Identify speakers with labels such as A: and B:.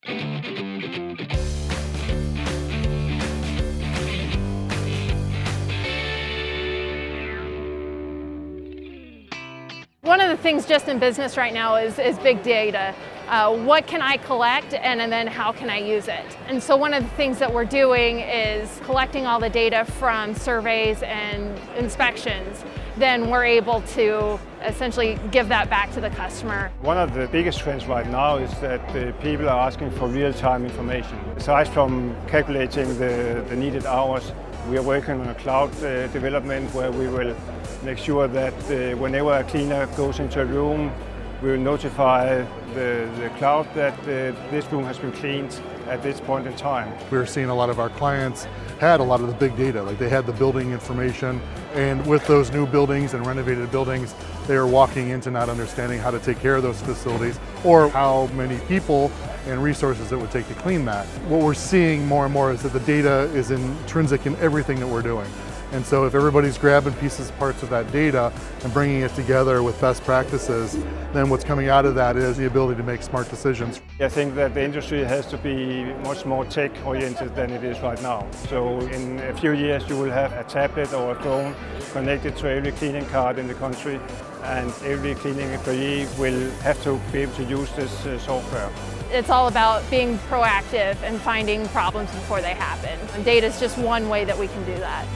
A: One of the things just in business right now is big data. What can I collect and then how can I use it? And so one of the things that we're doing is collecting all the data from surveys and inspections. Then we're able to essentially give that back to the customer.
B: One of the biggest trends right now is that people are asking for real-time information. Aside from calculating the needed hours, we are working on a cloud development where we will make sure that whenever a cleaner goes into a room, we will notify the cloud that this room has been cleaned at this point in time.
C: We're seeing a lot of our clients had a lot of the big data, like they had the building information, and with those new buildings and renovated buildings, they are walking into not understanding how to take care of those facilities or how many people and resources it would take to clean that. What we're seeing more and more is that the data is intrinsic in everything that we're doing. And so if everybody's grabbing parts of that data and bringing it together with best practices, then what's coming out of that is the ability to make smart decisions.
B: I think that the industry has to be much more tech-oriented than it is right now. So in a few years you will have a tablet or a phone connected to every cleaning card in the country, and every cleaning employee will have to be able to use this software.
A: It's all about being proactive and finding problems before they happen. And data is just one way that we can do that.